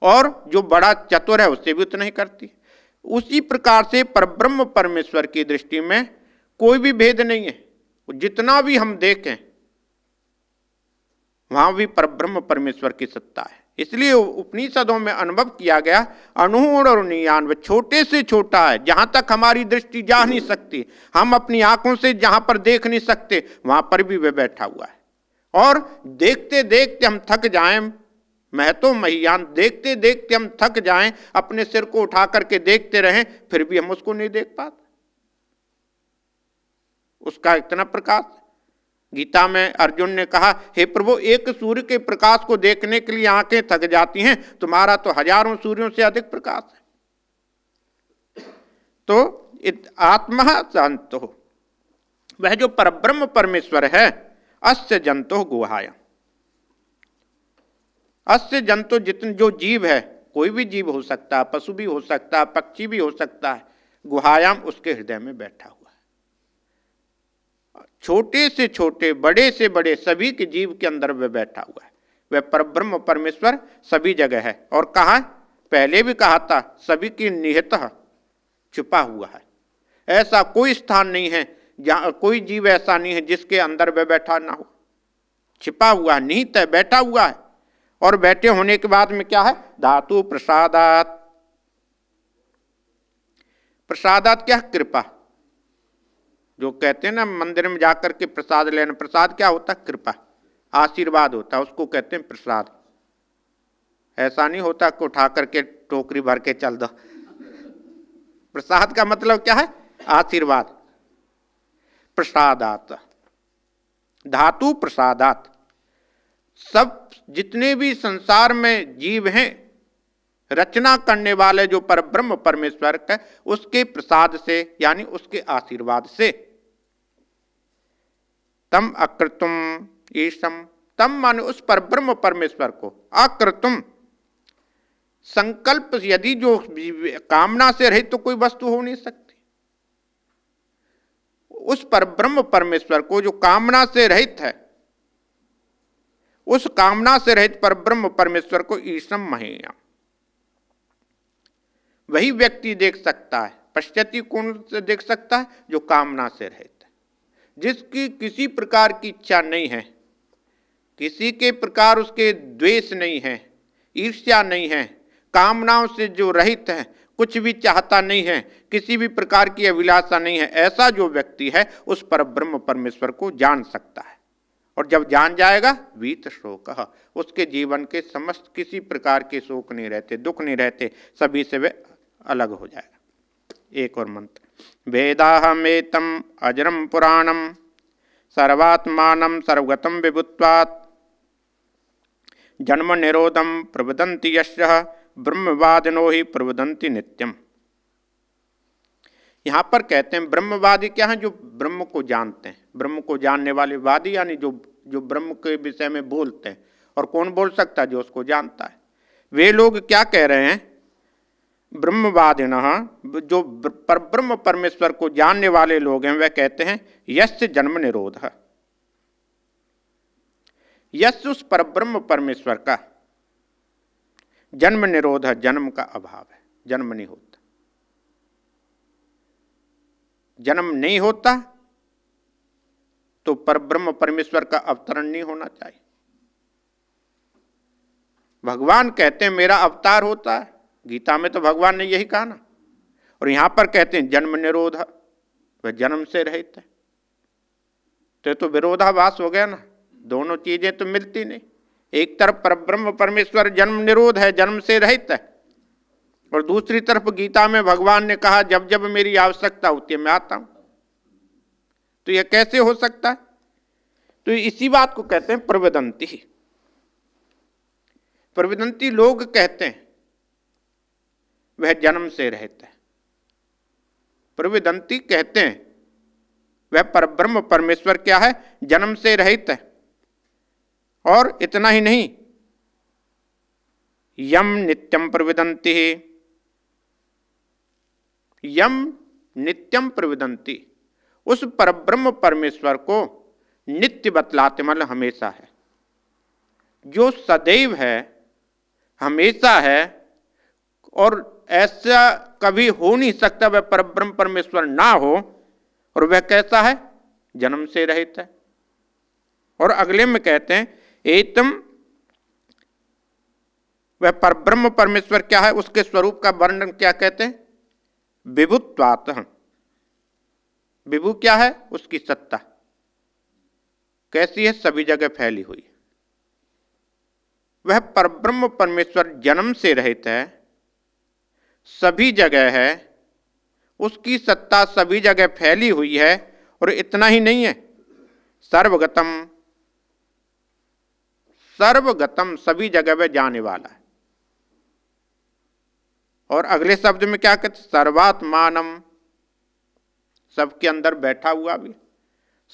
और जो बड़ा चतुर है उससे भी उतना ही करती। उसी प्रकार से परब्रह्म परमेश्वर की दृष्टि में कोई भी भेद नहीं है। जितना भी हम देखें वहां भी परब्रह्म परमेश्वर की सत्ता है। इसलिए उपनिषदों में अनुभव किया गया अनूरणीयान, वह छोटे से छोटा है, जहां तक हमारी दृष्टि जा नहीं सकती, हम अपनी आंखों से जहां पर देख नहीं सकते वहां पर भी वह बैठा हुआ है। और देखते देखते हम थक जाएं, महतो महीयान, देखते देखते हम थक जाएं, अपने सिर को उठा करके देखते रहें, फिर भी हम उसको नहीं देख पाते। उसका इतना प्रकाश। गीता में अर्जुन ने कहा, हे प्रभु एक सूर्य के प्रकाश को देखने के लिए आंखें थक जाती हैं, तुम्हारा तो हजारों सूर्यों से अधिक प्रकाश है। तो आत्मा शांतो, वह जो परब्रह्म परमेश्वर है, अस्य जंतो गुहाया, अस्य जंतो, जितने जो जीव है, कोई भी जीव हो सकता है, पशु भी हो सकता है, पक्षी भी हो सकता है, गुहायाम उसके हृदय में बैठा हुआ। छोटे से छोटे, बड़े से बड़े, सभी के जीव के अंदर वह बैठा हुआ है। वह परब्रह्म परमेश्वर सभी जगह है। और कहाँ? पहले भी कहा था, सभी की निहित छुपा हुआ है। ऐसा कोई स्थान नहीं है जहाँ, कोई जीव ऐसा नहीं है जिसके अंदर वह बैठा ना हो। छिपा हुआ है, निहित है, बैठा हुआ है। और बैठे होने के बाद में क्या है? धातु प्रसादात। प्रसादात क्या? कृपा। जो कहते हैं ना मंदिर में जाकर के प्रसाद लेना, प्रसाद क्या होता है? कृपा, आशीर्वाद होता है, उसको कहते हैं प्रसाद। ऐसा नहीं होता कि उठा करके टोकरी भर के चल दो। प्रसाद का मतलब क्या है? आशीर्वाद। प्रसादात, धातु प्रसादात। सब जितने भी संसार में जीव हैं, रचना करने वाले जो परब्रह्म परमेश्वर का, उसके प्रसाद से यानी उसके आशीर्वाद से। तम अकृतुम ईशम, तम माने उस परब्रह्म परमेश्वर को, अकृतुम संकल्प, यदि जो कामना से रहित तो कोई वस्तु हो नहीं सकती। उस परब्रह्म परमेश्वर को जो कामना से रहित है, उस कामना से रहित परब्रह्म परमेश्वर को ईशम महीयान, वही व्यक्ति देख सकता है। पश्चाती कौन से देख सकता है? जो कामना से रहित है, जिसकी किसी प्रकार की इच्छा नहीं है, किसी के प्रकार उसके द्वेष नहीं है, ईर्ष्या नहीं है, कामनाओं से जो रहित है, कुछ भी चाहता नहीं है, किसी भी प्रकार की अभिलाषा नहीं है, ऐसा जो व्यक्ति है उस पर ब्रह्म परमेश्वर को जान सकता है। और जब जान जाएगा वीत शोक, उसके जीवन के समस्त किसी प्रकार के शोक नहीं रहते, दुख नहीं रहते, सभी से वे अलग हो जाएगा। एक और मंत्र, वेदाहमेतम अजरम पुराणम सर्वात्मानं सर्वगतं विभुत्वात् जन्म निरोधम प्रवदन्ति यस्य ब्रह्मवादिनो ही प्रवदन्ति नित्यम। यहाँ पर कहते हैं ब्रह्मवादी क्या हैं? जो ब्रह्म को जानते हैं, ब्रह्म को जानने वाले वादी, यानी जो ब्रह्म के विषय में बोलते हैं। और कौन बोल सकता है? जो उसको जानता है। वे लोग क्या कह रहे हैं? ब्रह्मवादिनः, जो परब्रह्म परमेश्वर को जानने वाले लोग हैं, वह कहते हैं यस्य जन्म निरोधः, यस्य उस परब्रह्म परमेश्वर का जन्म निरोध है, जन्म का अभाव है, जन्म नहीं होता। जन्म नहीं होता तो परब्रह्म परमेश्वर का अवतरण नहीं होना चाहिए। भगवान कहते हैं मेरा अवतार होता है, गीता में तो भगवान ने यही कहा ना। और यहां पर कहते हैं जन्म निरोध, वह जन्म से रहित है। तो ये तो विरोधाभास हो गया ना, दोनों चीजें तो मिलती नहीं। एक तरफ परब्रह्म परमेश्वर जन्म निरोध है, जन्म से रहित है, और दूसरी तरफ गीता में भगवान ने कहा जब जब मेरी आवश्यकता होती है मैं आता हूं। तो यह कैसे हो सकता है? तो इसी बात को कहते हैं प्रवदंती। प्रवदंती लोग कहते हैं वह जन्म से रहित है। प्रवदंती कहते हैं वह परब्रह्म परमेश्वर क्या है? जन्म से रहित है। और इतना ही नहीं, यम नित्यम प्रवदंती, यम नित्यम प्रवदंती, उस परब्रह्म परमेश्वर को नित्य बतलाते, मतलब हमेशा है, जो सदैव है, हमेशा है, और ऐसा कभी हो नहीं सकता वह परब्रह्म परमेश्वर ना हो। और वह कैसा है? जन्म से रहित है। और अगले में कहते हैं एतम, वह परब्रह्म परमेश्वर क्या है? उसके स्वरूप का वर्णन क्या कहते हैं? विभुत्वात्। विभु क्या है? उसकी सत्ता कैसी है? सभी जगह फैली हुई। वह परब्रह्म परमेश्वर जन्म से रहित है, सभी जगह है, उसकी सत्ता सभी जगह फैली हुई है। और इतना ही नहीं है, सर्वगतम, सर्वगतम, सभी जगह वह जाने वाला है। और अगले शब्द में क्या कहते? सर्वात्मानम, सबके अंदर बैठा हुआ भी,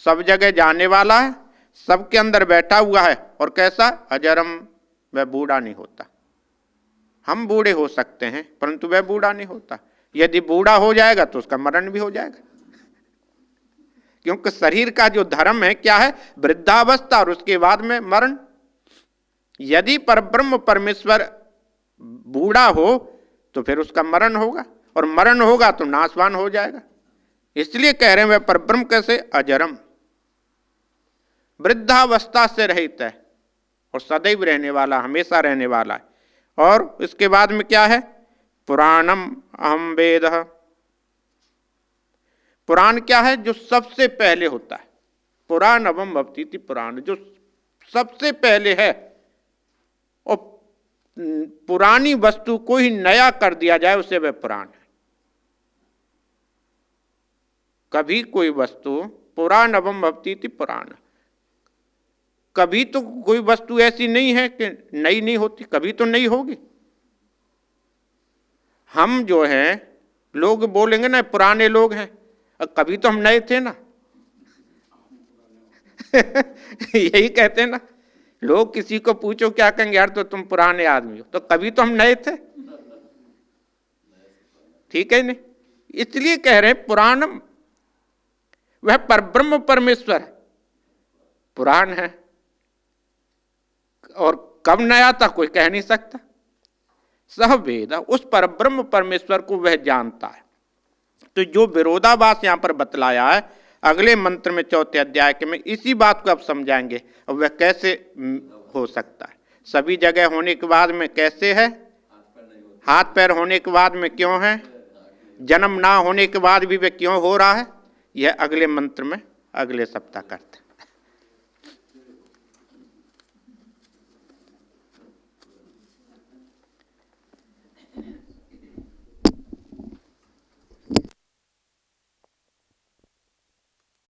सब जगह जाने वाला है, सबके अंदर बैठा हुआ है। और कैसा? अजरम, वह बूढ़ा नहीं होता। हम बूढ़े हो सकते हैं परंतु वह बूढ़ा नहीं होता। यदि बूढ़ा हो जाएगा तो उसका मरण भी हो जाएगा, क्योंकि शरीर का जो धर्म है क्या है? वृद्धावस्था और उसके बाद में मरण। यदि परब्रह्म परमेश्वर बूढ़ा हो तो फिर उसका मरण होगा, और मरण होगा तो नाशवान हो जाएगा। इसलिए कह रहे हैं वह परब्रह्म कैसे? अजरम, वृद्धावस्था से रहित है और सदैव रहने वाला, हमेशा रहने वाला है। और इसके बाद में क्या है? पुराणम अहम वेद। पुराण क्या है? जो सबसे पहले होता है। पुराण अवम भवतीति पुराण, जो सबसे पहले है। और पुरानी वस्तु को ही नया कर दिया जाए उसे वह पुराण है। कभी कोई वस्तु पुराण अवम भवतीति पुराण, कभी तो कोई वस्तु ऐसी नहीं है कि नई नहीं होती, कभी तो नई होगी। हम जो हैं लोग बोलेंगे ना पुराने लोग हैं, कभी तो हम नए थे ना। यही कहते हैं ना लोग, किसी को पूछो क्या कहेंगे? यार तो तुम पुराने आदमी हो, तो कभी तो हम नए थे। ठीक है नहीं? इसलिए कह रहे पुराणम, वह परब्रह्म परमेश्वर पुराण है। और कब नया था कोई कह नहीं सकता। सह वेद, उस परब्रह्म परमेश्वर को वह जानता है। तो जो विरोधाभास यहां पर बतलाया है अगले मंत्र में, चौथे अध्याय के में, इसी बात को अब समझाएंगे। और वह कैसे हो सकता है? सभी जगह होने के बाद में कैसे है? हाथ पैर होने के बाद में क्यों है, जन्म ना होने के बाद भी वे क्यों हो रहा है, यह अगले मंत्र में अगले सप्ताह करते हैं।